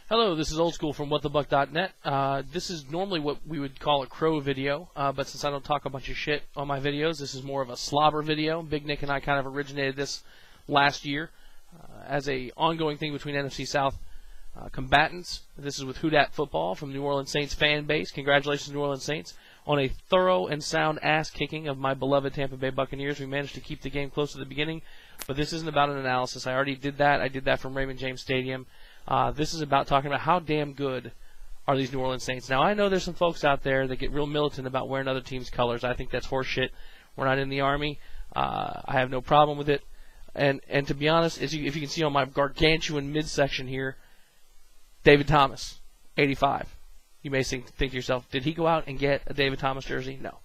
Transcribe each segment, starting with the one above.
Hello, this is Old School from whatthebuck.net. This is normally what we would call a crow video, but since I don't talk a bunch of shit on my videos, this is more of a slobber video. Big Nick and I kind of originated this last year as a ongoing thing between NFC South combatants. This is with Who Dat Football from New Orleans Saints fan base. Congratulations, New Orleans Saints, on a thorough and sound ass-kicking of my beloved Tampa Bay Buccaneers. We managed to keep the game close to the beginning, but this isn't about an analysis. I already did that. I did that from Raymond James Stadium. This is about talking about how damn good are these New Orleans Saints. Now, I know there's some folks out there that get real militant about wearing other teams' colors. I think that's horseshit. We're not in the Army. I have no problem with it. And to be honest, if you can see on my gargantuan midsection here, David Thomas, 85. You may think to yourself, did he go out and get a David Thomas jersey? No.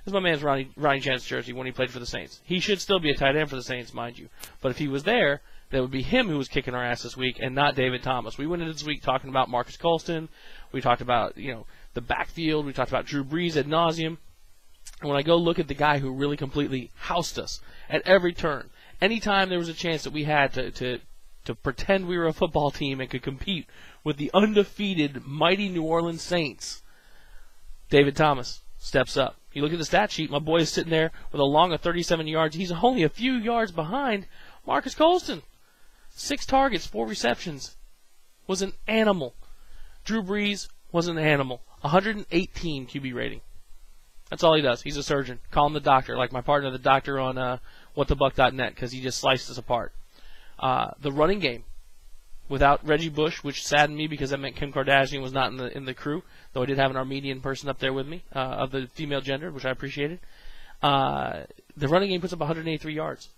This is my man's Ronnie Chance jersey when he played for the Saints. He should still be a tight end for the Saints, mind you. But if he was there, that would be him who was kicking our ass this week and not David Thomas. We went into this week talking about Marcus Colston. We talked about, the backfield. We talked about Drew Brees ad nauseum. And when I go look at the guy who really completely housed us at every turn, anytime there was a chance that we had to pretend we were a football team and could compete with the undefeated mighty New Orleans Saints, David Thomas steps up. You look at the stat sheet, my boy is sitting there with a long of 37 yards. He's only a few yards behind Marcus Colston. 6 targets, 4 receptions. Was an animal. Drew Brees was an animal. 118 QB rating. That's all he does. He's a surgeon. Call him the doctor, like my partner, the doctor on whatthebuck.net, because he just sliced us apart. The running game, without Reggie Bush, which saddened me because that meant Kim Kardashian was not in the crew, though I did have an Armenian person up there with me, of the female gender, which I appreciated. The running game puts up 183 yards.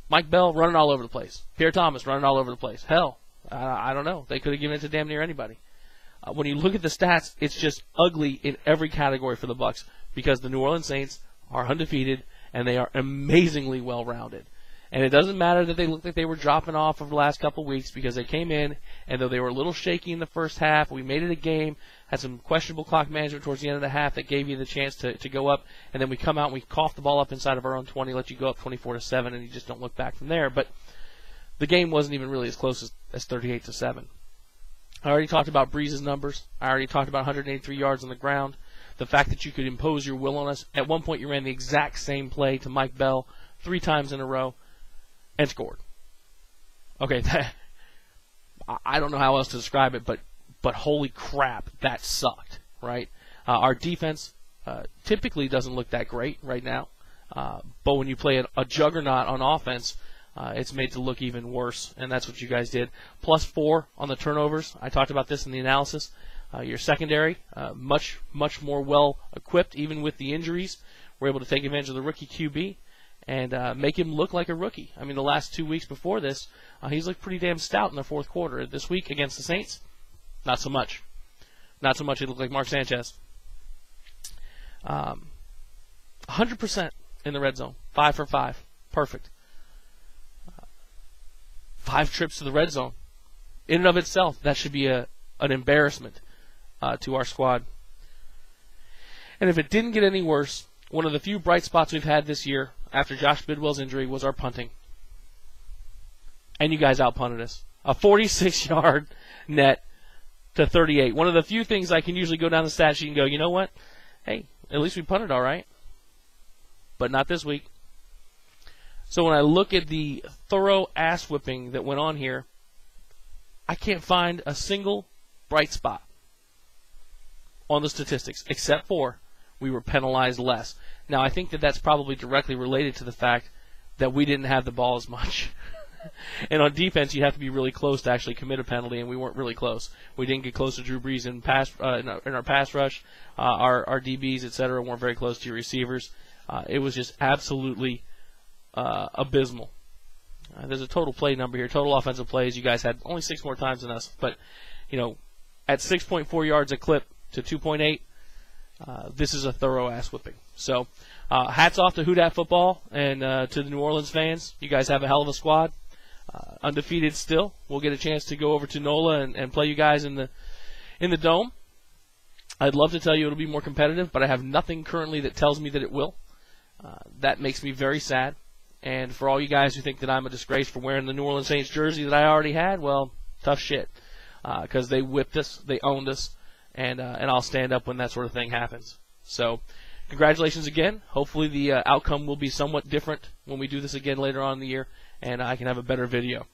Mike Bell running all over the place. Pierre Thomas running all over the place. Hell, I don't know. They could have given it to damn near anybody. When you look at the stats, it's just ugly in every category for the Bucs because the New Orleans Saints are undefeated and they are amazingly well-rounded. And it doesn't matter that they look like they were dropping off over the last couple of weeks because they came in, and though they were a little shaky in the first half, we made it a game, had some questionable clock management towards the end of the half that gave you the chance to go up, and then we come out and we cough the ball up inside of our own 20, let you go up 24-7, and you just don't look back from there. But the game wasn't even really as close as 38-7. I already talked about Brees' numbers. I already talked about 183 yards on the ground. The fact that you could impose your will on us. At one point, you ran the exact same play to Mike Bell 3 times in a row. And scored. Okay, I don't know how else to describe it, but holy crap, that sucked, right? Our defense typically doesn't look that great right now, but when you play a juggernaut on offense, it's made to look even worse, and that's what you guys did. +4 on the turnovers. I talked about this in the analysis. Your secondary, much more well-equipped, even with the injuries. We're able to take advantage of the rookie QB and make him look like a rookie. I mean, the last 2 weeks before this, he's looked pretty damn stout in the fourth quarter. This week against the Saints, not so much. Not so much. He looked like Mark Sanchez. 100% in the red zone. 5 for 5. Perfect. 5 trips to the red zone. In and of itself, that should be an embarrassment to our squad. And if it didn't get any worse, one of the few bright spots we've had this year after Josh Bidwell's injury was our punting. And you guys outpunted us. A 46-yard net to 38. One of the few things I can usually go down the stat sheet and go, you know what? Hey, at least we punted all right. But not this week. So when I look at the thorough ass whipping that went on here, I can't find a single bright spot on the statistics, except for we were penalized less. Now, I think that that's probably directly related to the fact that we didn't have the ball as much. And on defense, you have to be really close to actually commit a penalty, and we weren't really close. We didn't get close to Drew Brees in our pass rush. Our DBs, et cetera, weren't very close to your receivers. It was just absolutely abysmal. There's a total play number here, total offensive plays. You guys had only 6 more times than us. But, at 6.4 yards a clip to 2.8, this is a thorough ass whipping. So, hats off to Who Dat Football and to the New Orleans fans. You guys have a hell of a squad. Undefeated still. We'll get a chance to go over to NOLA and play you guys in the Dome. I'd love to tell you it'll be more competitive, but I have nothing currently that tells me that it will. That makes me very sad. And for all you guys who think that I'm a disgrace for wearing the New Orleans Saints jersey that I already had, well, tough shit. because they whipped us, they owned us, and I'll stand up when that sort of thing happens. So congratulations again. Hopefully the outcome will be somewhat different when we do this again later on in the year, and I can have a better video.